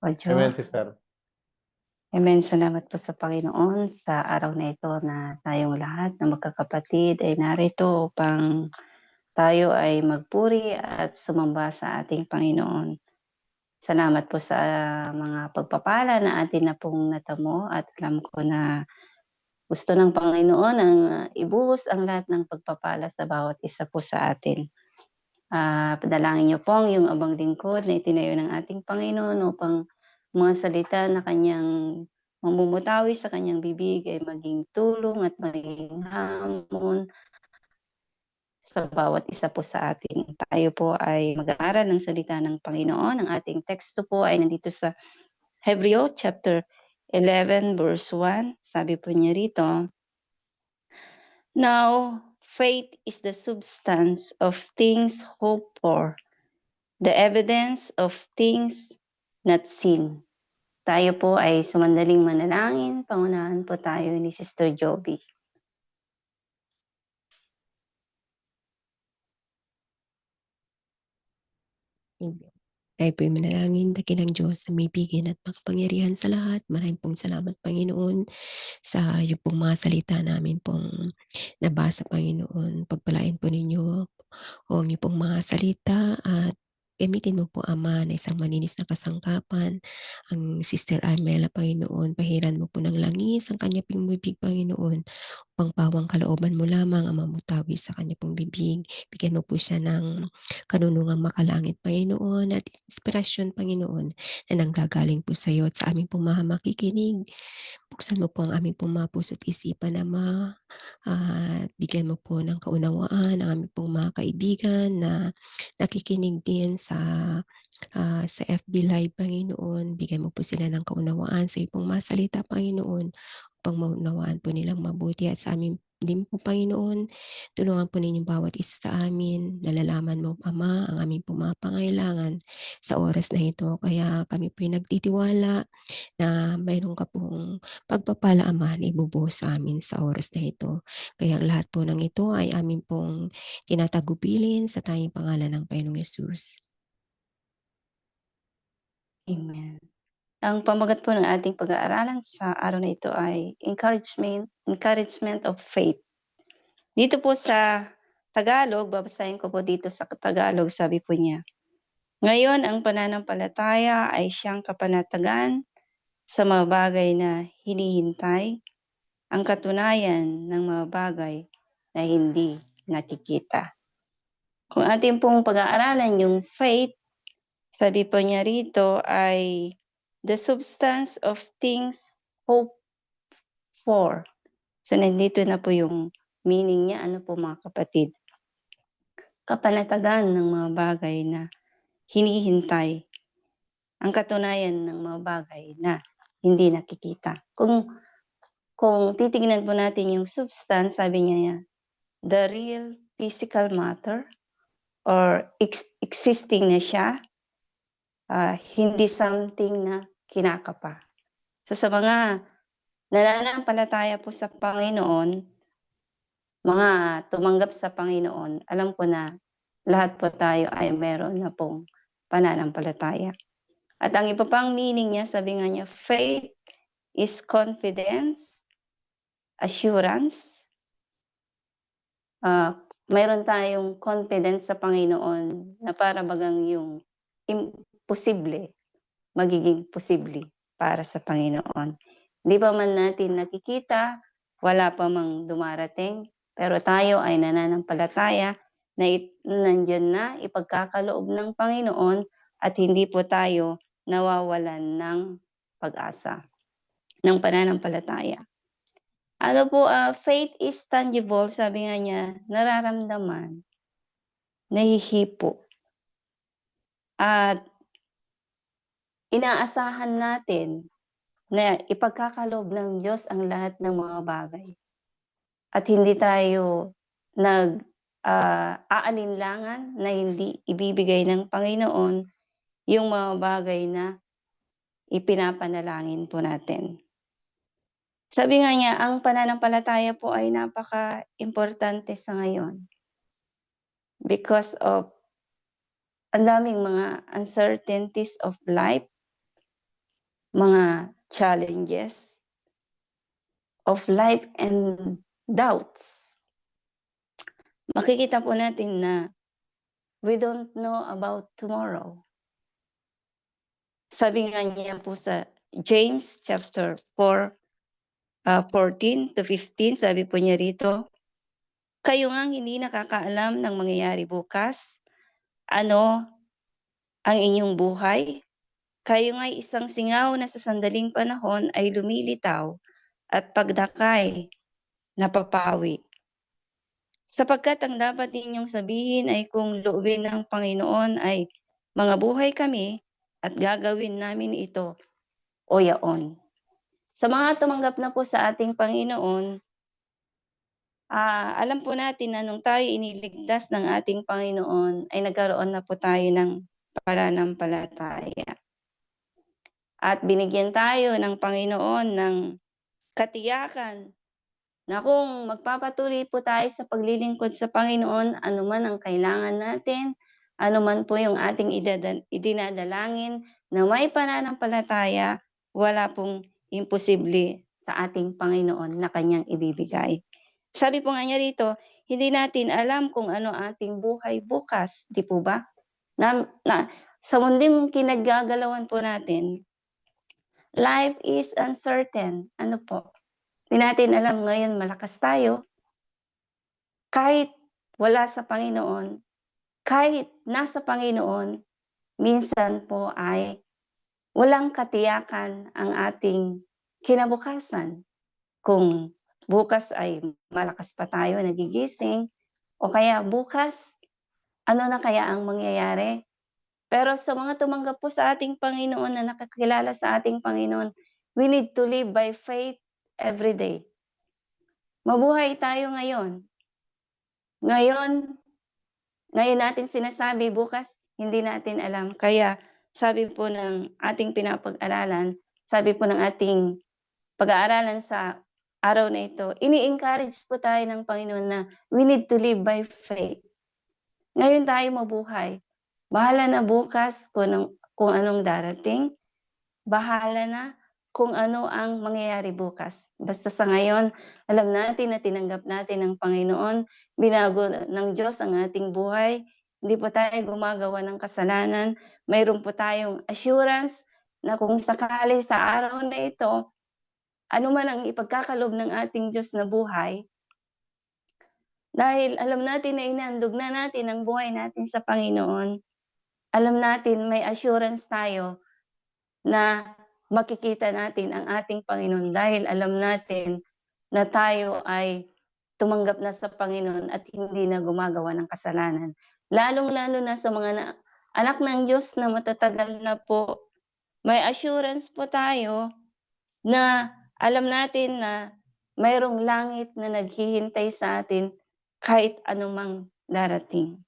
po, Amen, Diyos. sister. Amen. Salamat po sa Panginoon sa araw na ito na tayong lahat na magkakapatid ay narito upang tayo ay magpuri at sumamba sa ating Panginoon. Salamat po sa mga pagpapala na atin na pong natamo at alam ko na gusto ng Panginoon ang ibuhos ang lahat ng pagpapala sa bawat isa po sa atin. Padalangin niyo po yung abang lingkod na itinayo ng ating Panginoon upang mga salita na kanyang mamumutawi sa kanyang bibig ay maging tulong at maging hamon sa bawat isa po sa atin. Tayo po ay mag-aaral ng salita ng Panginoon. Ang ating teksto po ay nandito sa Hebreo chapter 11 verse 1. Sabi po niya rito, "Now, faith is the substance of things hoped for, the evidence of things not seen." Tayo po ay sumandaling manalangin. Pangunahan po tayo ni Sister Joby. Amen. Tayo po'y manalangin, dakilang Diyos na may bigyan at makapangyarihan sa lahat. Maraming pong salamat, Panginoon, sa iyo pong mga salita namin pong nabasa, Panginoon. Pagpalain po ninyo ang iyo pong mga salita at gamitin mo po, Ama, na isang maninis na kasangkapan. Ang Sister Armela, Panginoon, pahiran mo po ng langis ang kanya pong bibig, Panginoon, upang pawang kalooban mo lamang ang mamutawi sa kanya pong bibig. Bigyan mo po siya ng kanunungang makalangit, Panginoon, at inspirasyon, Panginoon, na nanggagaling po sa iyo at sa aming pong mga makikinig. Buksan mo po ang aming pong mga puso't isipan, Ama, at bigyan mo po ng kaunawaan ang aming pong mga kaibigan na nakikinig din sa FB Live, Panginoon. Bigyan mo po sila ng kaunawaan sa iyo pong mga salita, Panginoon, upang maunawaan po nilang mabuti at sa amin din po, Panginoon. Tulungan po ninyo bawat isa sa amin. Nalalaman mo, Ama, ang aming pong mga pangailangan sa oras na ito. Kaya kami po nagtitiwala na mayroon ka pong pagpapala, Ama, na ibubuhos sa amin sa oras na ito. Kaya ang lahat po ng ito ay amin pong tinatagubilin sa tanging pangalan ng Panginoong Yesus. Amen. Ang pamagat po ng ating pag-aaralan sa araw na ito ay encouragement of faith. Dito po sa Tagalog, babasahin ko po dito sa Tagalog, sabi po niya, "Ngayon ang pananampalataya ay siyang kapanatagan sa mga bagay na hinihintay, ang katunayan ng mga bagay na hindi nakikita." Kung ating pong pag-aaralan yung faith, sabi po niya rito ay the substance of things hoped for. So, nandito na po yung meaning niya. Ano po, mga kapatid? Kapanatagan ng mga bagay na hinihintay. Ang katunayan ng mga bagay na hindi nakikita. Kung titignan po natin yung substance, sabi niya, the real physical matter or existing na siya, hindi something na kinakapa. So sa mga nananampalataya po sa Panginoon, mga tumanggap sa Panginoon, alam ko na lahat po tayo ay meron na pong pananampalataya. At ang iba pang meaning niya, sabi nga niya, faith is confidence, assurance. Mayroon tayong confidence sa Panginoon na para bagang yung imposible, magiging posible para sa Panginoon. Hindi pa man natin nakikita, wala pa mang dumarating, pero tayo ay nananampalataya na nandyan na ipagkakaloob ng Panginoon at hindi po tayo nawawalan ng pag-asa, ng pananampalataya. Ano po, faith is tangible, sabi nga niya, nararamdaman, nahihipo, at inaasahan natin na ipagkakaloob ng Diyos ang lahat ng mga bagay. At hindi tayo aalinlangan na hindi ibibigay ng Panginoon yung mga bagay na ipinapanalangin po natin. Sabi nga niya, ang pananampalataya po ay napaka-importante sa ngayon because of ang daming mga uncertainties of life. mga challenges of life and doubts, makikita po natin na we don't know about tomorrow. Sabi nga niya po sa James chapter 4, 14 to 15, sabi po niya rito, "Kayo ngang hindi nakakaalam ng mangyayari bukas, ano ang inyong buhay? Kayo nga'y isang singaw na sa sandaling panahon ay lumilitaw at pagdakay napapawi. Sapagkat ang dapat ninyong sabihin ay kung loobin ng Panginoon ay mga buhay kami at gagawin namin ito o yaon." Sa mga tumanggap na po sa ating Panginoon, alam po natin na nung tayo iniligtas ng ating Panginoon ay nagkaroon na po tayo ng pananampalataya. At binigyan tayo ng Panginoon ng katiyakan na kung magpapatuloy po tayo sa paglilingkod sa Panginoon, anuman ang kailangan natin, anuman po yung ating idinadalangin na may pananampalataya, wala pong imposible sa ating Panginoon na kanyang ibibigay. Sabi po nga niya rito, hindi natin alam kung ano ating buhay bukas, di po ba? Sa munding kinaggagalawan po natin, life is uncertain. Ano po? Di natin alam ngayon malakas tayo, kahit wala sa Panginoon, kahit nasa Panginoon, minsan po ay walang katiyakan ang ating kinabukasan. Kung bukas ay malakas pa tayo nagigising o kaya bukas, ano na kaya ang mangyayari? Pero sa mga tumanggap po sa ating Panginoon na nakakilala sa ating Panginoon, we need to live by faith every day. Mabuhay tayo ngayon. Ngayon natin sinasabi, bukas hindi natin alam. Kaya sabi po ng ating pinapag-aralan, sabi po ng ating pag-aaralan sa araw na ito, ini-encourage po tayo ng Panginoon na we need to live by faith. Ngayon tayo mabuhay. Bahala na bukas kung anong darating. Bahala na kung ano ang mangyayari bukas. Basta sa ngayon, alam natin na tinanggap natin ng Panginoon, binago ng Diyos ang ating buhay, hindi po tayo gumagawa ng kasalanan, mayroon po tayong assurance na kung sakali sa araw na ito, ano man ang ipagkakalob ng ating Diyos na buhay, dahil alam natin na inandog na natin ang buhay natin sa Panginoon, alam natin may assurance tayo na makikita natin ang ating Panginoon dahil alam natin na tayo ay tumanggap na sa Panginoon at hindi na gumagawa ng kasalanan. Lalong-lalo na sa mga anak ng Diyos na matatagal na po, may assurance po tayo na alam natin na mayroong langit na naghihintay sa atin kahit anumang darating.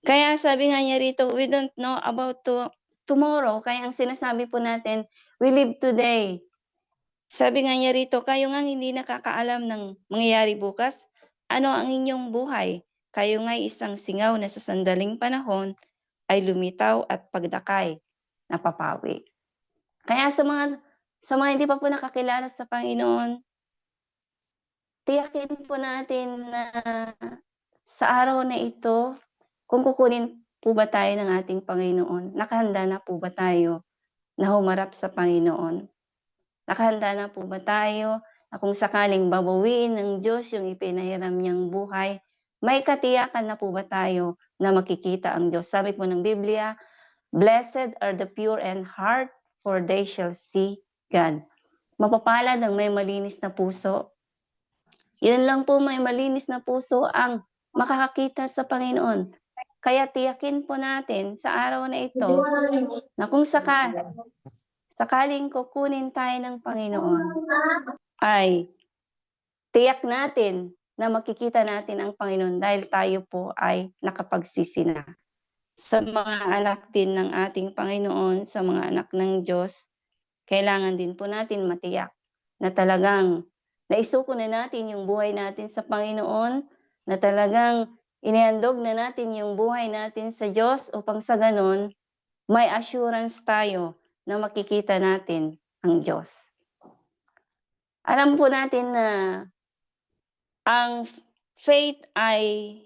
Kaya sabi nga niya rito, we don't know about tomorrow. Kaya ang sinasabi po natin, we live today. Sabi nga niya rito, kayo ngang hindi nakakaalam ng mangyayari bukas, ano ang inyong buhay? Kayo nga'y isang singaw na sa sandaling panahon ay lumitaw at pagdakay napapawi. Kaya sa mga hindi pa po nakakilala sa Panginoon, tiyakin po natin na sa araw na ito, kung kukunin po ba tayo ng ating Panginoon, nakahanda na po ba tayo na humarap sa Panginoon? Nakahanda na po ba tayo na kung sakaling babawiin ng Diyos yung ipinahiram niyang buhay, may katiyakan na po ba tayo na makikita ang Diyos? Sabi po ng Biblia, "Blessed are the pure in heart, for they shall see God." Mapapalad ang may malinis na puso. Yun lang po, may malinis na puso ang makakakita sa Panginoon. Kaya tiyakin po natin sa araw na ito na kung sakaling kukunin tayo ng Panginoon, ay tiyak natin na makikita natin ang Panginoon dahil tayo po ay nakapagsisi na. Sa mga anak din ng ating Panginoon, sa mga anak ng Diyos, kailangan din po natin matiyak na talagang naisuko na natin yung buhay natin sa Panginoon, na talagang inihandog na natin yung buhay natin sa Diyos upang sa gano'n may assurance tayo na makikita natin ang Diyos. Alam po natin na ang faith ay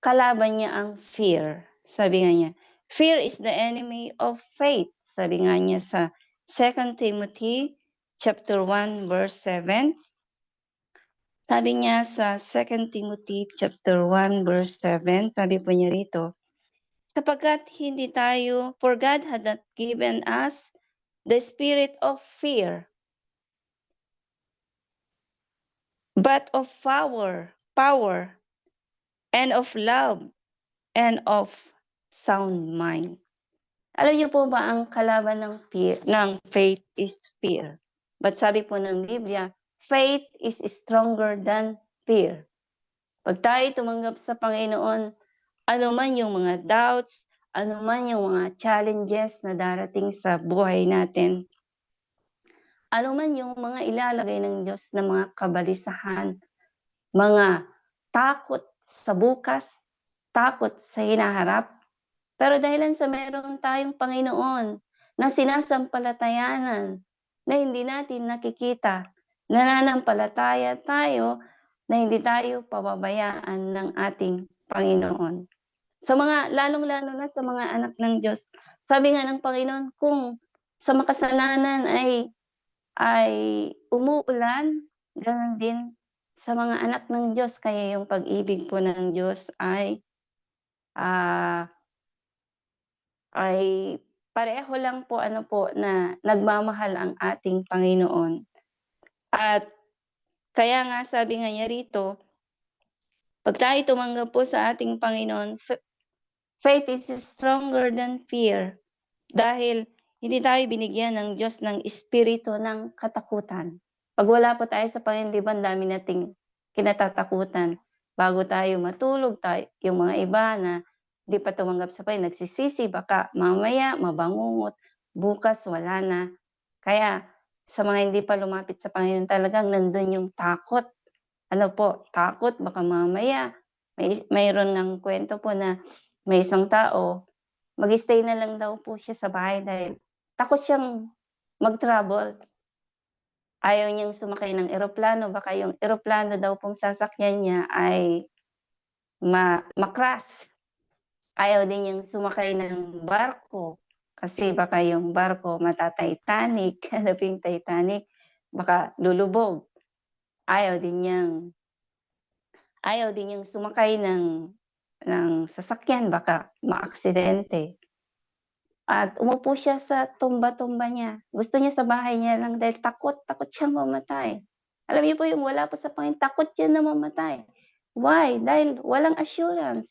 kalaban niya ang fear. Sabi nga niya, "Fear is the enemy of faith." Sabi nga niya sa 2 Timothy chapter 1 verse 7. Sabi niya sa 2 Timothy chapter 1 verse 7, sabi po niya rito, "Sapagkat hindi tayo, for God had not given us the spirit of fear, but of power, and of love, and of sound mind." Alam niyo po ba ang kalaban ng faith is fear. But sabi po ng Biblia, faith is stronger than fear. 'Pag tayo tumanggap sa Panginoon, ano man yung mga doubts, ano man yung mga challenges na darating sa buhay natin, ano man yung mga ilalagay ng Diyos na mga kabalisahan, mga takot sa bukas, takot sa hinaharap, pero dahilan sa meron tayong Panginoon na sinasampalatayanan na hindi natin nakikita, nananampalataya tayo na hindi tayo pababayaan ng ating Panginoon. Sa mga lalong-lalo na sa mga anak ng Diyos, sabi nga ng Panginoon, kung sa makasalanan ay umuulan, gano'n din sa mga anak ng Diyos. Kaya yung pag-ibig po ng Diyos ah, ay pareho lang po ano po na nagmamahal ang ating Panginoon. At kaya nga sabi nga niya rito, 'pag tayo tumanggap po sa ating Panginoon, faith is stronger than fear. Dahil hindi tayo binigyan ng Diyos ng espiritu ng katakutan. 'Pag wala po tayo sa Panginoon, 'di ba ang dami nating kinatatakutan. Bago tayo matulog yung mga iba na 'di pa tumanggap sa Panginoon nagsisisi baka mamaya mabangungot, bukas wala na. Kaya sa mga hindi pa lumapit sa Panginoon talagang nandun yung takot. Ano po, takot baka mamaya mayroon ngang kwento po na may isang tao mag-stay na lang daw po siya sa bahay dahil takot siyang mag-travel. Ayaw niyang sumakay ng eroplano, baka yung eroplano daw pong sasakyan niya ay ma-crash. Ayaw din niyang sumakay ng barko kasi baka yung barko mata-Titanic, ano po yung Titanic, baka lulubog. Ayaw din niyang sumakay ng sasakyan baka maaksidente. At umupo siya sa tumba-tumba niya. Gusto niya sa bahay niya lang dahil takot siyang mamatay. Alam niyo po yung wala pa sa Panginoon, takot yan na mamatay. Why? Dahil walang assurance.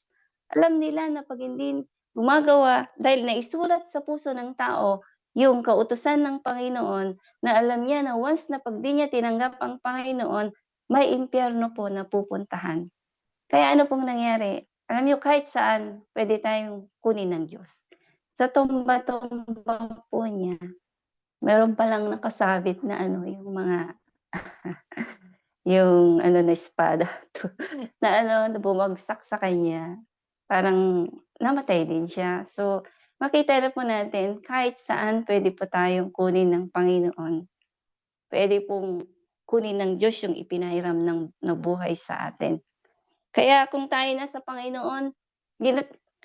Alam nila na 'pag hindi gumagawa dahil naisulat sa puso ng tao yung kautusan ng Panginoon na alam niya na once na 'pag di niya tinanggap ang Panginoon, may impyerno po na pupuntahan. Kaya ano pong nangyari, alam niyo kahit saan puwede tayong kunin ng Diyos. Sa tumba-tumba po niya, meron palang nakasabit na ano, yung mga yung ano na espada na ano, na bumagsak sa kanya, parang namatay din siya. So, makita na po natin kahit saan puwede po tayong kunin ng Panginoon. Puwede pong kunin ng Diyos yung ipinahiram na buhay sa atin. Kaya kung tayo nasa Panginoon,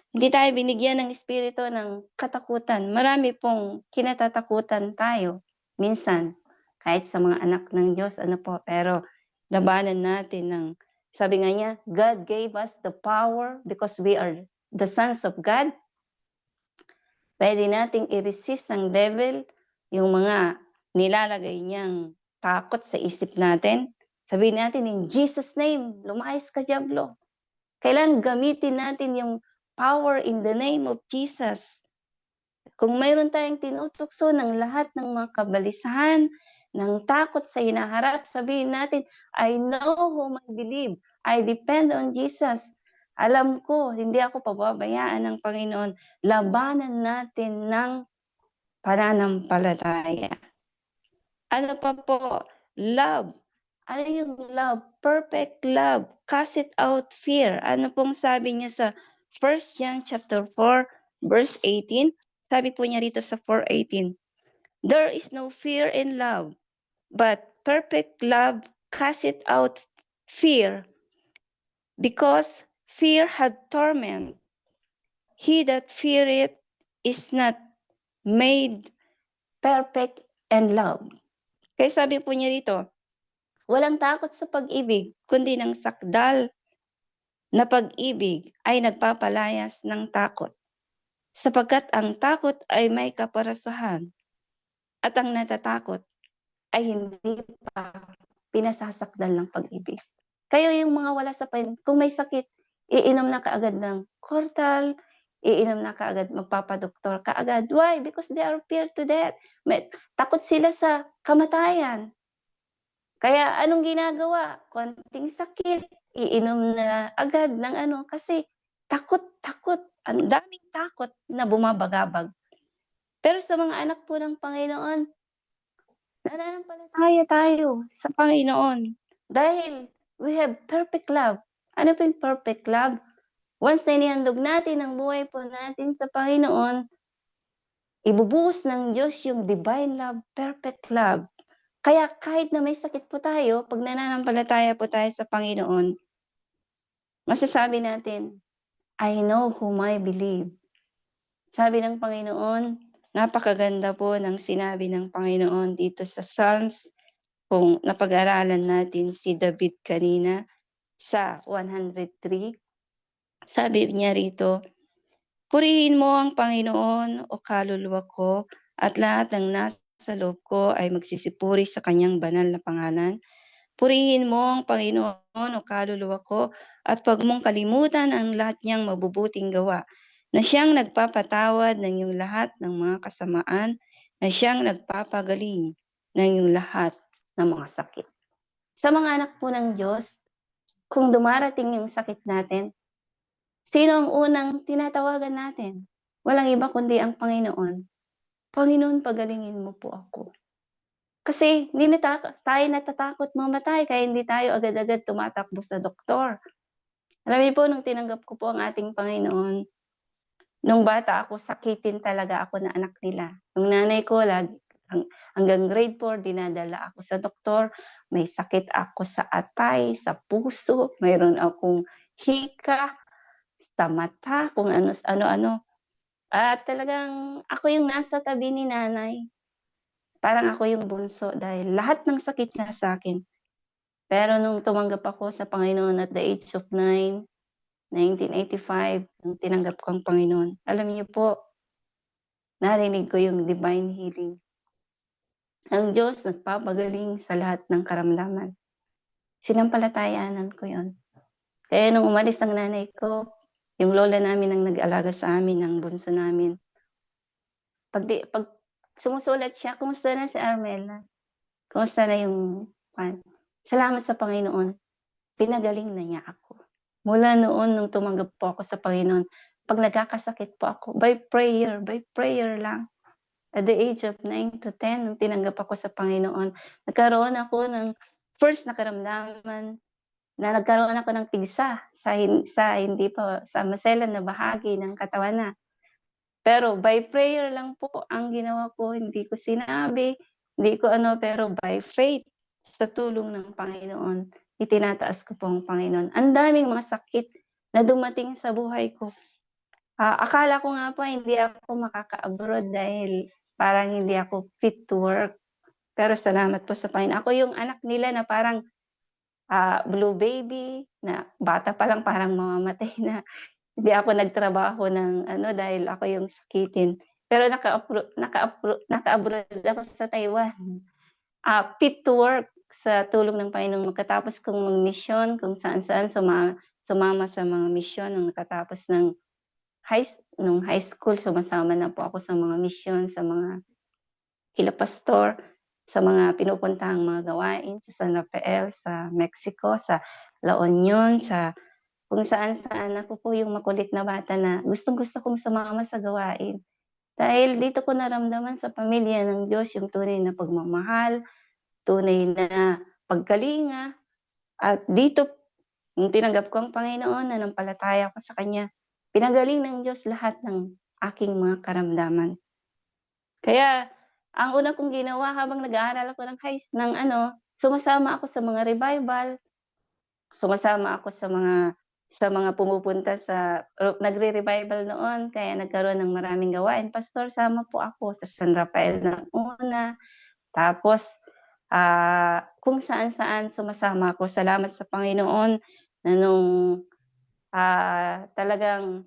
hindi tayo binigyan ng espiritu ng katakutan. Marami pong kinatatakutan tayo minsan, kahit sa mga anak ng Diyos ano po, pero labanan natin ng sabi nga niya, God gave us the power because we are the sons of God. Puwede nating i-resist ng devil yung mga nilalagay niyang takot sa isip natin. Sabihin natin, "In Jesus' name, lumayas ka diablo." Kailangan gamitin natin yung power in the name of Jesus. Kung mayroon tayong tinutukso ng lahat ng mga kabalisahan, ng takot sa hinaharap, sabihin natin, "I know whom I believe. I depend on Jesus." Alam ko hindi ako pababayaan ng Panginoon. Labanan natin ng pananampalataya. Ano pa po? Love. Ano yung love? Perfect love. Cast it out fear. Ano pong sabi niya sa 1 John chapter 4 verse 18? Sabi po niya rito sa 4:18, "There is no fear in love, but perfect love casteth out fear, because fear hath torment. He that feareth is not made perfect in love." Kaya sabi po niya rito, walang takot sa pag-ibig, kundi ng sakdal na pag-ibig ay nagpapalayas ng takot. Sapagkat ang takot ay may kaparasahan, at ang natatakot ay hindi pa pinasasakdal ng pag-ibig. Kaya yung mga wala sa kung may sakit, iinom na kaagad ng Cortal, iinom na kaagad, magpapadoktor kaagad. Why? Because they are fear to death. Takot sila sa kamatayan. Kaya anong ginagawa? Konting sakit, iinom na agad ng kasi takot, ang daming takot na bumabagabag. Pero sa mga anak po ng Panginoon, nananampalataya tayo sa Panginoon dahil we have perfect love. Ano po yung perfect love? Once na inihandog natin ang buhay po natin sa Panginoon, ibubuhos ng Diyos yung divine love, perfect love. Kaya kahit na may sakit po tayo, 'pag nananampalataya po tayo sa Panginoon, masasabi natin, "I know whom I believe." Sabi ng Panginoon, napakaganda po ng sinabi ng Panginoon dito sa Psalms, kung napag-aralan natin si David kanina sa 103, sabi niya rito, "Purihin mo ang Panginoon, o kaluluwa ko, at lahat ng nasa loob ko ay magsisipuri sa kanyang banal na pangalan. Purihin mo ang Panginoon, o kaluluwa ko, at 'wag mong kalimutan ang lahat niyang mabubuting gawa, na siyang nagpapatawad ng iyong lahat ng mga kasamaan, na siyang nagpapagaling ng iyong lahat ng mga sakit." Sa mga anak po ng Diyos, kung dumarating yung sakit natin, sino ang unang tinatawagan natin? Walang iba kundi ang Panginoon. "Panginoon, pagalingin mo po ako." Kasi hindi na tayo natatakot mamatay, kaya hindi tayo agad-agad tumatakbo sa doktor. Alam niyo po, nung tinanggap ko po ang ating Panginoon, nung bata ako, sakitin talaga ako na anak nila. Yung nanay ko hanggang grade 4 dinadala ako sa doktor, may sakit ako sa atay, sa puso, mayroon akong hika, sa mata, kung ano-ano. At talagang ako yung nasa tabi ni nanay. Parang ako yung bunso dahil lahat ng sakit niya sa'kin. Pero nung tumanggap ako sa Panginoon at the age of 9, 1985, nung tinanggap ko ang Panginoon, alam niyo po, narinig ko yung divine healing. Ang Diyos nagpapagaling sa lahat ng karamdaman. Sinampalatayanan ko yun. Kaya nung umalis ang nanay ko, yung lola namin ang nag-alaga sa amin, ang bunso namin. Pag sumusulat siya, "Kumusta na si Armela? Kumusta na yung Salamat sa Panginoon, pinagaling na niya ako. Mula noon nung tumanggap po ako sa Panginoon, 'pag nagkakasakit po ako, by prayer lang. At the age of 9 to 10 nung tinanggap ako sa Panginoon, nagkaroon ako ng first na karamdaman na nagkaroon ako ng pigsa sa hindi pa sa maselan na bahagi ng katawan na. Pero by prayer lang po ang ginawa ko, hindi ko sinabi, hindi ko pero by faith, sa tulong ng Panginoon, itinataas ko po ang Panginoon. Ang daming mga sakit na dumating sa buhay ko. Akala ko nga po hindi ako makaka-abroad dahil parang hindi ako fit to work. Pero salamat po sa Panginoon. Ako yung anak nila na parang, blue baby, na bata pa lang parang mamamatay na. Hindi ako nagtrabaho ng dahil ako yung sakitin. Pero naka-abroad ako sa Taiwan. Fit to work sa tulong ng Panginoon. Pagkatapos kong magmisyon kung saan-saan, sumama sa mga misyon nung nakatapos ng nung high school, sumasama na po ako sa mga misyon, sa mga kila pastor, sa mga pinupuntahang mga gawain sa San Rafael, sa Mexico, sa La Union, sa kung saan-saan. Ako po yung makulit na bata na gustong-gusto kong sumama sa gawain. Dahil dito ko naramdaman sa pamilya ng Diyos yung tunay na pagmamahal, tunay na pagkalinga, at dito nung tinanggap ko ang Panginoon, nanampalataya ako sa Kanya, pinagaling ng Diyos lahat ng aking mga karamdaman. Kaya ang una kong ginawa habang nag-aaral ako ng sumasama ako sa mga revival, sumasama ako sa mga pumupunta nagre-revival noon kaya nagkaroon ng maraming gawain. "Pastor, sama po ako sa San Rafael ng una." Tapos, kung saan-saan sumasama ako. Salamat sa Panginoon na talagang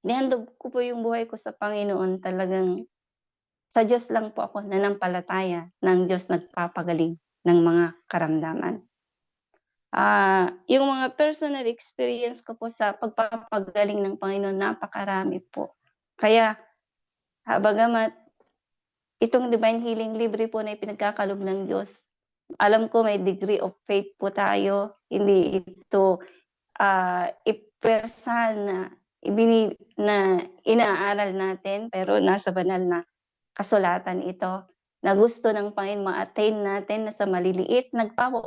nihandog ko po yung buhay ko sa Panginoon, talagang sa Diyos lang po ako nanampalataya, ng Diyos nagpapagaling ng mga karamdaman. Yung mga personal experience ko po sa pagpapagaling ng Panginoon napakarami po. Kaya, bagamat itong divine healing libre po na ipinagkakalob ng Diyos, alam ko may degree of faith po tayo, hindi ito, ipersonal na inaaral natin pero nasa banal na kasulatan ito, na gusto ng Panginoon ma-attain natin na sa maliliit,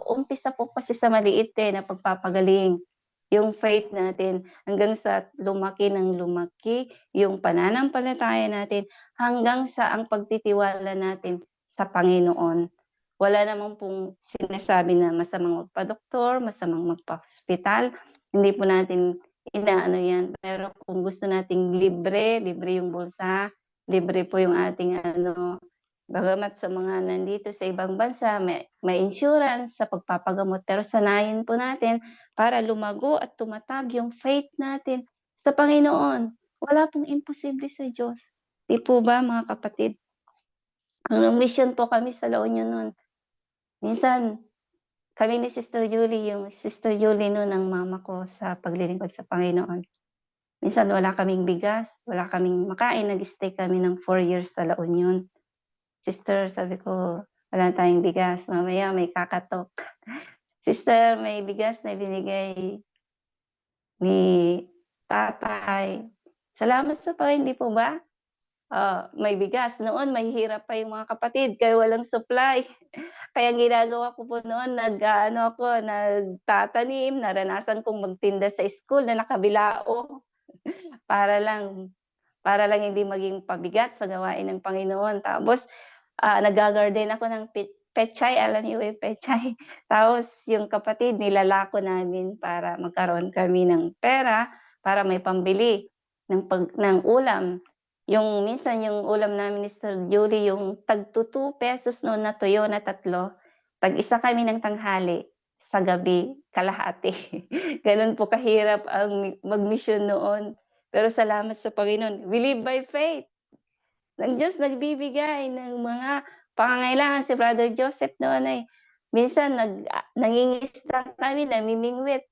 umpisa po kasi sa maliit, na pagpapagaling. Yung faith natin hanggang sa lumaki ng lumaki yung pananampalataya natin, hanggang sa ang pagtitiwala natin sa Panginoon. Wala naman pong sinasabi na masamang magpa-doktor, masamang magpa-hospital, hindi po natin inaano yan. Pero kung gusto nating libre, libre yung bulsa, libre po yung ating bagamat sa mga nandito sa ibang bansa may insurance sa pagpapagamot, pero sanayin po natin para lumago at tumatag yung faith natin sa Panginoon. Wala pong imposible sa Diyos, 'di po ba mga kapatid? Nung mission po kami sa La Union nun, minsan kami ni Sister Julie, yung Sister Julie nun ng mama ko sa paglilingkod sa Panginoon. Minsan wala kaming bigas, wala kaming makain, nag-stay kami ng 4 years sa La Union. "Sister," sabi ko, "wala tayong bigas, mamaya may kakatok." "Sister, may bigas na binigay ni tatay." Salamat sa Panginoon, 'di po ba? May bigas. Noon mahihirap pa yung mga kapatid kaya walang supply. Kaya ang ginagawa ko po noon ako, nagtatanim, naranasan kong magtinda sa school na nakabilao para lang para lang hindi maging pabigat sa gawain ng Panginoon. Tapos, nagga-garden ako ng pechay, alam niyo ba yung pechay? Tapos yung kapatid nilalako namin para magkaroon kami ng pera para may pambili ng ulam. Yung minsan yung ulam namin ni Sir Julie yung tag-2 pesos noon na tuyo na 3, tag-isa kami ng tanghali, sa gabi kalahati. Gano'n po kahirap ang magmisyon noon. Pero salamat sa Panginoon, we live by faith. Ng Diyos nagbibigay ng mga pangangailangan. Si Brother Joseph noon ay minsan nangingisda kami, namimingwit.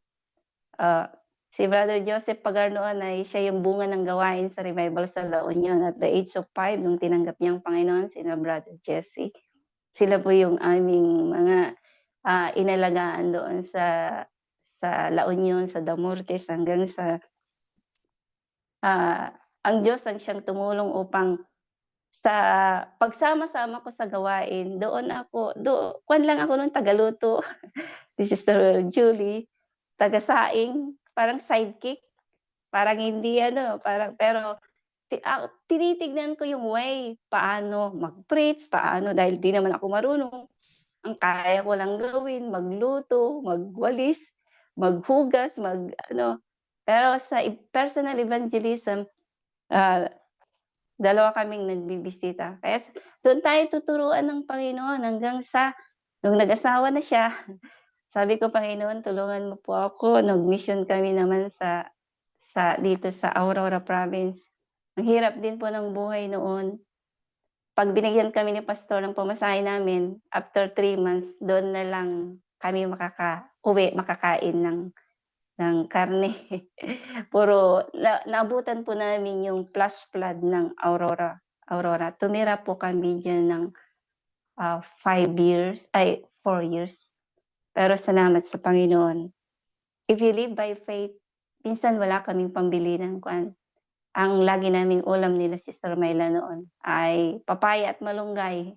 Si Brother Joseph Pagar noon ay siya yung bunga ng gawain sa revival sa La Union at the age of 5 nung tinanggap niya ang Panginoon, sina Brother Jesse. Sila po yung aming mga, inalagaan doon sa La Union, sa Damortes hanggang sa, ang Diyos ang siyang tumulong upang sa pagsama-sama ko sa gawain doon ako kuwan lang ako nun tagaluto, si Sister Julie, taga-saing, parang sidekick, parang hindi pero tinitignan ko yung way, paano mag-preach, paano dahil di naman ako marunong. Ang kaya ko lang gawin magluto, magwalis, maghugas, pero sa personal evangelism, ah 2 kaming nagbibisita. Kaya doon tayo tuturuan ng Panginoon hanggang sa nung nag-asawa na siya, sabi ko, "Panginoon, tulungan mo po ako." Nag-mission kami naman dito sa Aurora Province. Ang hirap din po ng buhay noon. 'Pag binigyan kami ni pastor ng pamasahe namin, after 3 months, doon na lang kami makakauwi, makakain ng karne. Puro naabutan po namin yung flash flood ng Aurora. Tumira po kami diyan ng, 4 years. Pero salamat sa Panginoon. If you live by faith, minsan wala kaming pambili ng kuwan. Ang lagi naming ulam nila Sister Myla noon ay papaya at malunggay.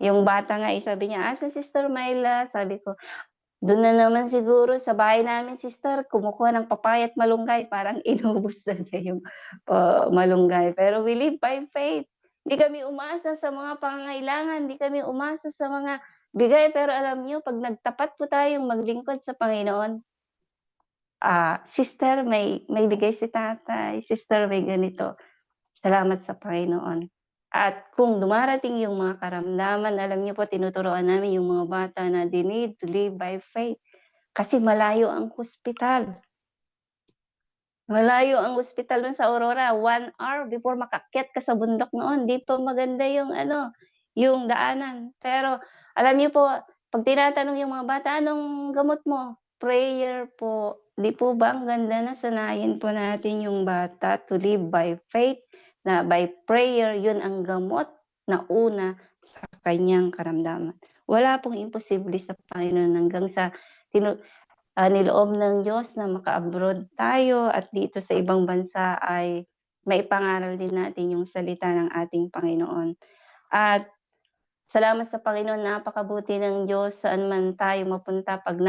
Yung bata nga, sabi niya, "Asan Sister Myla?" Sabi ko, Do'n na naman siguro sa bahay namin sister kumukuha ng papaya at malunggay parang inubos na niya yung, malunggay. Pero we live by faith. Hindi kami umasa sa mga pangangailangan, hindi kami umasa sa mga bigay, pero alam niyo 'pag nagtapat po tayong maglingkod sa Panginoon, "Sister may bigay si tatay, sister may ganito." Salamat sa Panginoon. At kung dumarating yung mga karamdaman, alam niyo po tinuturuan namin yung mga bata na they need to live by faith kasi malayo ang hospital. Malayo ang ospital dun sa Aurora, 1 hour before makaakyat ka sa bundok noon, 'di pa maganda yung ano, yung daanan. Pero alam niyo po, 'pag tinatanong yung mga bata, "Anong gamot mo?" "Prayer po." 'Di po ba ang ganda na sanayin po natin yung bata to live by faith, na by prayer yun ang gamot na una sa kanyang karamdaman. Wala pong imposible sa Panginoon hanggang sa tinu niloob ng Diyos na maka-abroad tayo at dito sa ibang bansa ay maipangaral din natin yung salita ng ating Panginoon. At salamat sa Panginoon, napakabuti ng Diyos saan man tayo mapunta 'pag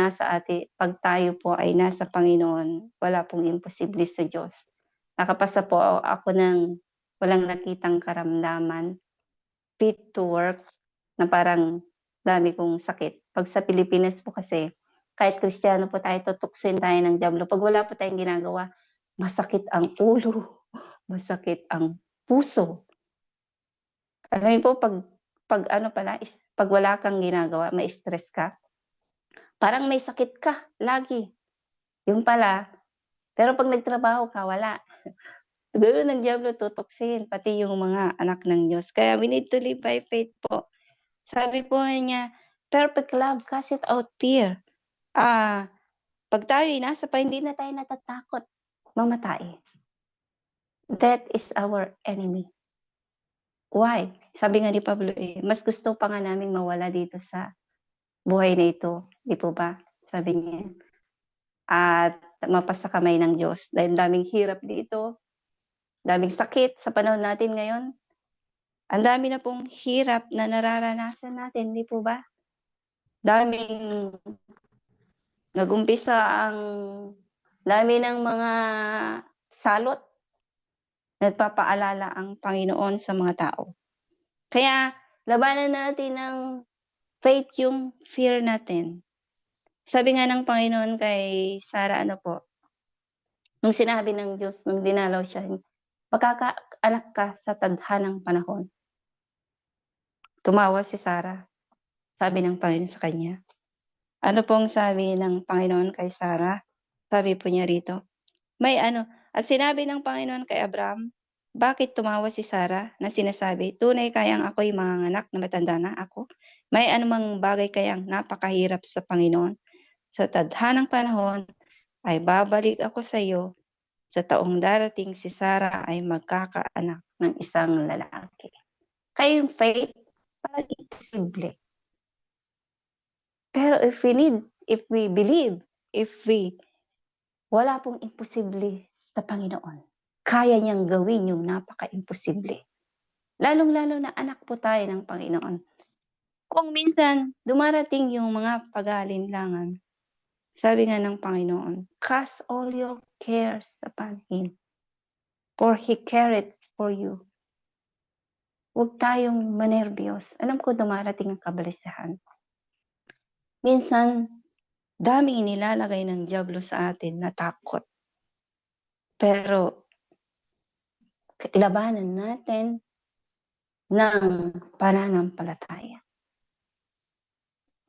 tayo po ay nasa Panginoon, wala pong imposible sa Diyos. Nakapasa po ako ng walang nakitang karamdaman, fit to work, na parang dami kong sakit. 'Pag sa Pilipinas po kasi, kahit Kristiyano po tayo, tutuksoin tayo ng dyablo. 'Pag wala po tayong ginagawa, masakit ang ulo, masakit ang puso. Alam niyo po 'pag ano pala 'pag wala kang ginagawa, ma-stress ka, parang may sakit ka lagi. Yun pala, pero 'pag nagtrabaho ka, wala. Siguro ng dyablo tutuksin pati yung mga anak ng Diyos. Kaya we need to live by faith po. Sabi po niya, "Perfect love casteth out fear." Ah, 'Pag tayo'y nasa hindi na tayo natatakot mamatay. Death is our enemy. Why? Sabi nga ni Pablo, "Mas gusto pa nga naming mawala dito sa buhay na ito." 'Di po ba? Sabi niya, at mapasa kamay ng Diyos dahil daming hirap dito, daming sakit sa panahon natin ngayon. Ang dami na pong hirap na nararanasan natin, 'di po ba? Daming Nag-umpisa ang dami ng mga salot, nagpapaalala ang Panginoon sa mga tao. Kaya labanan natin ng faith yung fear natin. Sabi nga ng Panginoon kay Sarah ano po, nung sinabi ng Diyos nung dinalaw siya, "Magkakaanak ka sa tadhanang panahon." Tumawa si Sarah, sabi ng Panginoon sa kanya. Ano pong sabi ng Panginoon kay Sarah? Sabi po niya rito, at sinabi ng Panginoon kay Abraham, "Bakit tumawa si Sarah na sinasabi, tunay kayang ako'y manganganak na matanda na ako? May anumang bagay kayang napakahirap sa Panginoon? Sa tadhanang panahon ay babalik ako sa iyo. Sa taong darating si Sarah ay magkakaanak ng isang lalaki." Kaya yung faith, parang imposible. Pero if we believe, if we wala pong imposible sa Panginoon. Kaya niyang gawin yung napaka-imposible. Lalong-lalo na anak po tayo ng Panginoon. Kung minsan dumarating yung mga pag-aalinlangan, sabi nga ng Panginoon, "Cast all your cares upon Him, for He careth for you." Huwag tayong manerbiyos. Alam ko dumarating ang kabalisahan. Minsan, daming inilalagay ng dyablo sa atin na takot. Pero labanan natin ng pananampalataya.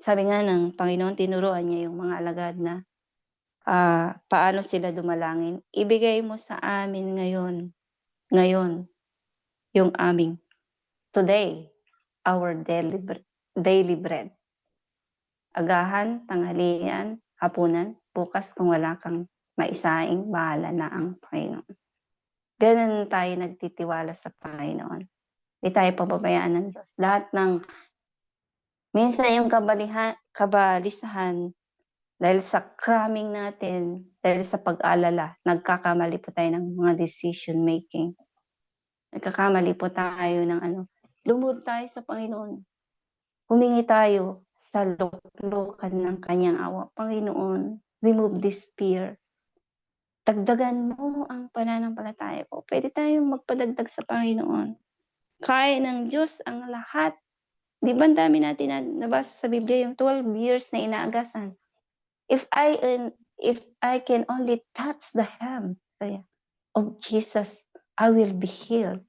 Sabi nga ng Panginoon, tinuruan niya yung mga alagad na, paano sila dumalangin, "Ibigay mo sa amin ngayon yung aming today, our daily bread. Agahan, tanghalian, hapunan, bukas kung wala kang maisaing, bahala na ang Panginoon." Gano'n tayo nagtitiwala sa Panginoon. 'Di tayo pababayaan ng Diyos. Lahat ng minsan yung kabalisahan dahil sa cramming natin, dahil sa pag-alala, nagkakamali po tayo ng mga decision making. Nagkakamali po tayo ng lumuhod tayo sa Panginoon. humingi tayo sa luklukan ng kanyang awa. Panginoon, remove this fear. Dagdagan mo ang pananampalataya ko. Puwede tayong magpadagdag sa Panginoon. Kaya ng Diyos ang lahat. 'Di ba ang dami natin na nabasa sa Biblia yung 12 years na inaagasan. If I can only touch the hem of Jesus, I will be healed.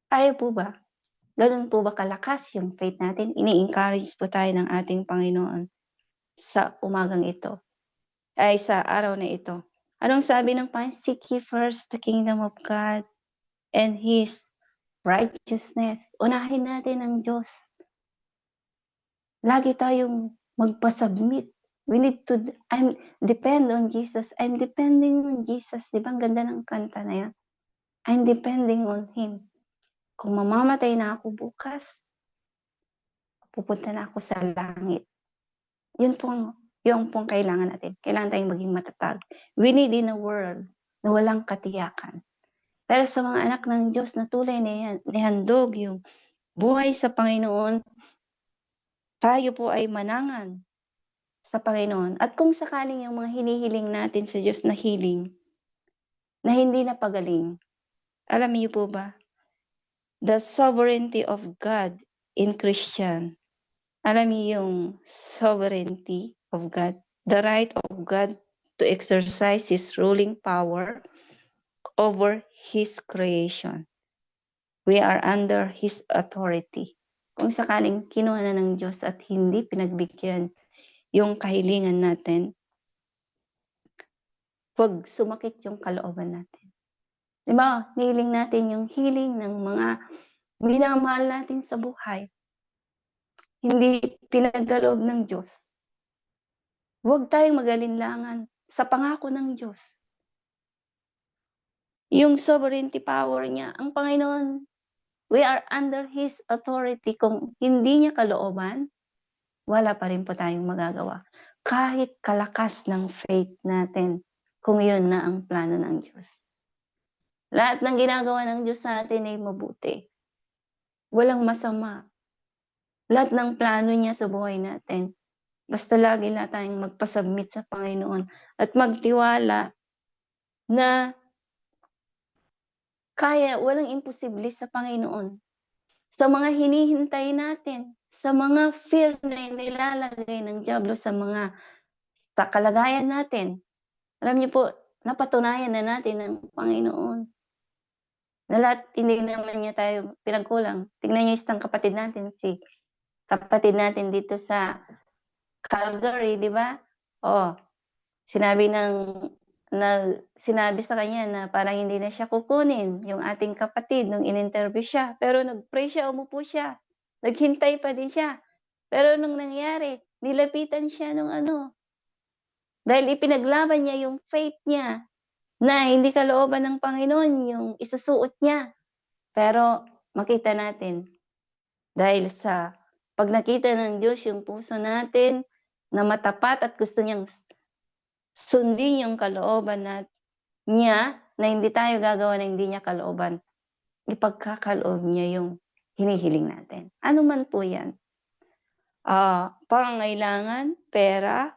Kaya po ba? Gano'n po ba kalakas yung faith natin? Ini-encourage po tayo ng ating Panginoon sa umagang ito, ay sa araw na ito. Anong sabi ng Panginoon? Seek ye first the kingdom of God and His righteousness. Unahin natin ang Diyos. Lagi tayong magpa-submit. We need to depend on Jesus. I'm depending on Jesus. 'Di ba ang ganda ng kanta na 'yan? I'm depending on Him. Kung mamamatay na ako bukas, pupunta na ako sa langit. Yun pong kailangan natin. Kailangan tayong maging matatag. We need in a world na walang katiyakan. Pero sa mga anak ng Diyos na tulay na handog yung buhay sa Panginoon, tayo po ay manangan sa Panginoon. At kung sakaling yung mga hinihiling natin sa Diyos na healing, na hindi napagaling, alam niyo po ba, the sovereignty of God in Christian, alam niyo yung sovereignty of God, the right of God to exercise His ruling power over His creation. We are under His authority. Kung sakaling kinuha na ng Diyos at hindi pinagbigyan yung kahilingan natin, huwag sumakit yung kalooban natin. Di ba, hiling natin yung healing ng mga minamahal natin sa buhay. Hindi pinagkaloob ng Diyos. Huwag tayong mag-alinlangan sa pangako ng Diyos. Yung sovereignty power niya, ang Panginoon, we are under His authority. Kung hindi niya kalooban, wala pa rin po tayong magagawa. Kahit kalakas ng faith natin, kung yun na ang plano ng Diyos. Lahat ng ginagawa ng Diyos sa atin ay mabuti. Walang masama. Lahat ng plano niya sa buhay natin. Basta lagi na tayong magpa-submit sa Panginoon at magtiwala na kaya, walang imposible sa Panginoon. Sa mga hinihintay natin, sa mga fear na nilalagay ng diablo sa kalagayan natin. Alam niyo po, napatunayan na natin ng Panginoon na lahat hindi naman niya tayo pinagkulang. Tignan niyo isang kapatid natin, kapatid natin dito sa Calgary, di ba? Oh, sinabi sa kanya na parang hindi na siya kukunin, yung ating kapatid nung in-interview siya. Pero nag-pray siya, umupo siya. Naghintay pa din siya. Pero nung nangyari, nilapitan siya nung dahil ipinaglaban niya yung faith niya na hindi kalooban ng Panginoon yung isusuot niya. Pero makita natin, dahil sa pag nakita ng Diyos yung puso natin na matapat at gusto niyang sundin yung kalooban niya na hindi tayo gagawa na hindi niya kalooban, ipagkakaloob niya yung hinihiling natin. Ano man po yan. Pangangailangan, pera.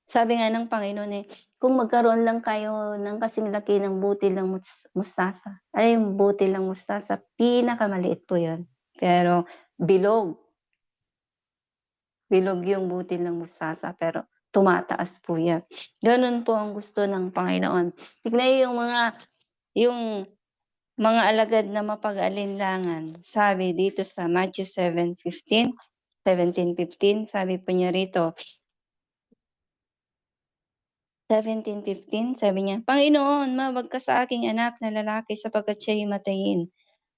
Sabi nga ng Panginoon kung magkaroon lang kayo ng kasing laki ng butil ng mustasa. Ay, yung butil ng mustasa, pinakamaliit po yun. Pero bilog. Bilog yung butil ng mustasa, pero tumataas po yan. Ganun po ang gusto ng Panginoon. Tignan yung mga alagad na mapag-alinlangan. Sabi dito sa Matthew 17:15, sabi po niya rito, 17:15, sabi niya, Panginoon, mawag ka sa aking anak na lalaki sapagkat siya'y matayin.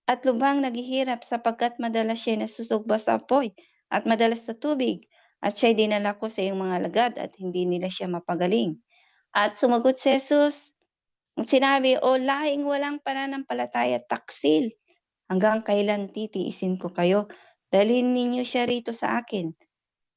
At lubhang naghihirap sapagkat madalas siya'y nasusugba sa apoy at madalas sa tubig. At siya'y dinala ko sa iyong mga alagad at hindi nila siya mapagaling. At sumagot si Jesus, sinabi, O lahing walang pananampalataya at taksil, hanggang kailan titiisin ko kayo? Dalhin ninyo siya rito sa akin.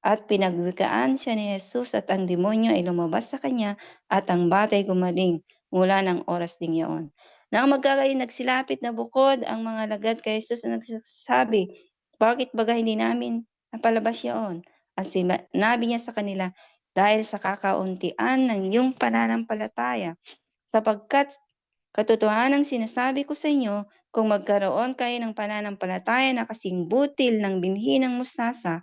At pinagwikaan siya ni Jesus at ang demonyo ay lumabas sa kanya at ang batay gumaling mula ng oras ding iyon. Nang magkakaroon nagsilapit na bukod ang mga lagad kay Jesus na nagsasabi, "Bakit baga hindi namin napalabas yaon?" At sinabi niya sa kanila, "Dahil sa kakauntian ng iyong pananampalataya, sapagkat katotohanang sinasabi ko sa inyo, kung magkaroon kayo ng pananampalataya na kasing butil ng binhi ng mustasa,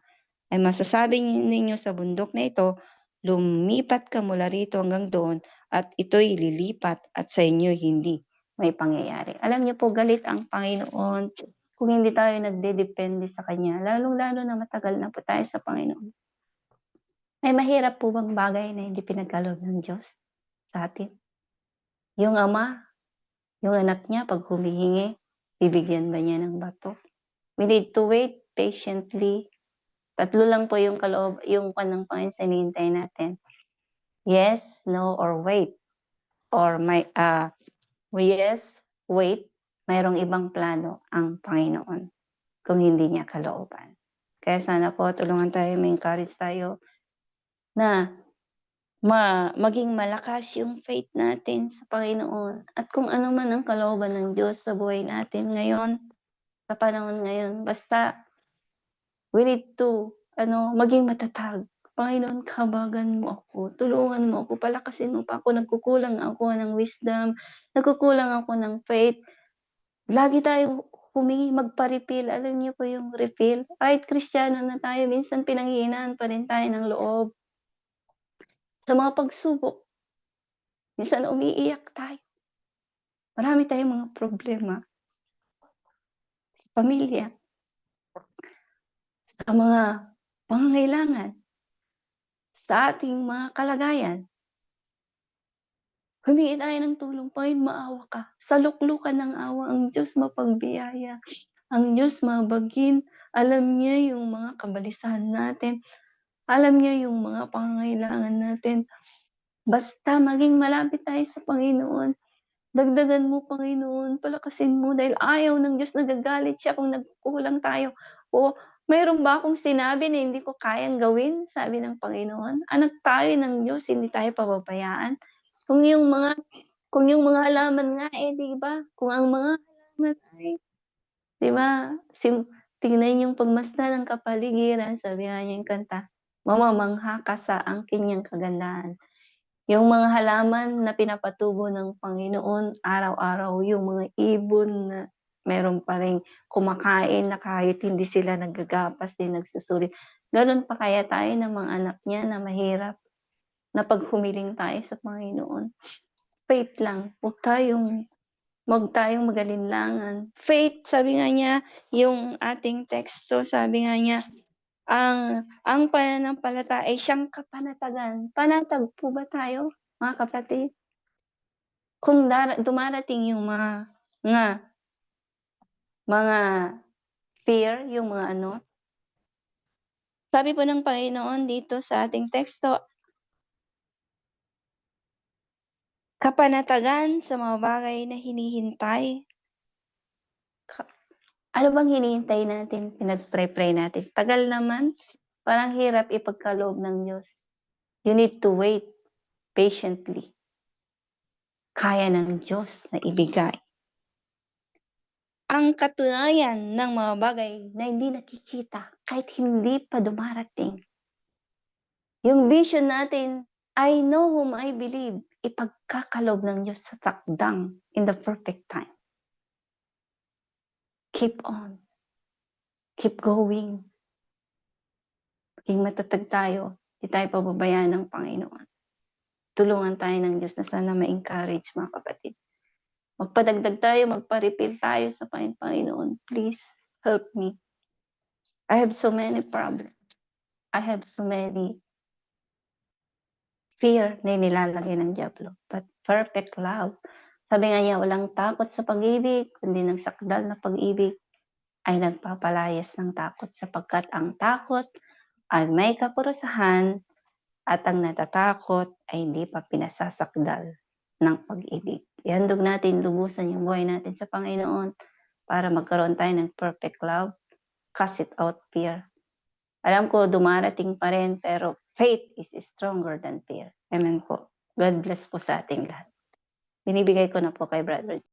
ay masasabi ninyo sa bundok na ito, lumipat ka mula rito hanggang doon, at ito'y lilipat at sa inyo hindi may pangyayari." Alam niyo po, galit ang Panginoon kung hindi tayo nagdedepende sa Kanya, lalong-lalo na matagal na po tayo sa Panginoon. May mahirap po bang bagay na hindi pinagkaloob ng Diyos sa atin? Yung ama, yung anak niya 'pag humihingi, bibigyan ba niya ng bato? We need to wait patiently. Tatlo lang po yung yung ng Panginoon sa hinihintay natin. Yes, no, or wait. Or yes, wait, mayroong ibang plano ang Panginoon kung hindi niya kalooban. Kaya sana po tulungan tayo, ma-encourage tayo na maging malakas yung faith natin sa Panginoon, at kung ano man ang kalooban ng Diyos sa buhay natin ngayon, sa panahon ngayon, basta we need to maging matatag. Panginoon, habagan mo ako, tulungan mo ako, palakasin mo pa ako, nagkukulang ako ng wisdom, nagkukulang ako ng faith. Lagi tayo humingi, magpa-refill. Alam niyo po yung refill? Kahit Kristiyano na tayo, minsan pinanghihinaan pa rin tayo ng loob. Sa mga pagsubok, minsan umiiyak tayo. Marami tayong mga problema sa pamilya, sa mga pangangailangan, sa ating mga kalagayan. Humingi tayo ng tulong, "Panginoon, maawa ka." Sa luklukan ng awa ang Diyos mapagbiyaya, ang Diyos mabagin. Alam niya yung mga kabalisahan natin, alam niya yung mga pangangailangan natin. Basta maging malapit tayo sa Panginoon. Dagdagan mo, Panginoon, palakasin mo, dahil ayaw ng Diyos, nagagalit siya kung nagkukulang tayo. O mayroon ba akong sinabi na hindi ko kayang gawin? Sabi ng Panginoon. Anak tayo ng Diyos, hindi tayo pababayaan. Kung yung mga kung yung mga halaman nga, 'di ba? Kung ang mga halaman ay, 'di ba, tingnan yung pagmasdan ng kapaligiran, sabi nga niya yung kanta, mamamangha ka sa angking niyang kagandahan. Yung mga halaman na pinapatubo ng Panginoon araw-araw, yung mga ibon na meron pa ring kumakain na kahit hindi sila naggagapas din nagsusuri. Gano'n pa kaya tayo ng mga anak niya na mahirap, na 'pag humiling tayo sa Panginoon, faith lang, huwag tayong mag-alinlangan. Faith, sabi nga niya, yung ating teksto, sabi nga niya, ang pananampalataya ay siyang kapanatagan. Panatag po ba tayo, mga kapatid? Kung dumarating yung mga fear, yung mga sabi po ng Panginoon dito sa ating teksto, kapanatagan sa mga bagay na hinihintay. Ano bang hinihintay natin, pinag-pray natin? Tagal naman, parang hirap ipagkaloob ng Diyos. You need to wait patiently. Kaya ng Diyos na ibigay ang katunayan ng mga bagay na hindi nakikita kahit hindi pa dumarating. Yung vision natin, "I know whom I believe," ipagkakaloob ng Diyos sa takdang in the perfect time. Keep on. Keep going. Maging matatag tayo, di tayo pababayaan ng Panginoon. Tulungan tayo ng Diyos na sana ma-encourage, mga kapatid. Magpadagdag tayo, magpa-refill tayo sa Panginoon. Please, help me. I have so many problems. I have so many fear na nilalagay ng diablo. But perfect love. Sabi nga niya, walang takot sa pag-ibig, kundi nagsakdal na pag-ibig ay nagpapalayas ng takot, sapagkat ang takot ay may kaparusahan, at ang natatakot ay hindi pa pinasasakdal ng pag-ibig. Ihandog natin lubusan yung buhay natin sa Panginoon para magkaroon tayo ng perfect love. Cast it out fear. Alam ko dumarating pa rin, pero faith is stronger than fear. Amen po. God bless po sa ating lahat. Binibigay ko na po kay Brother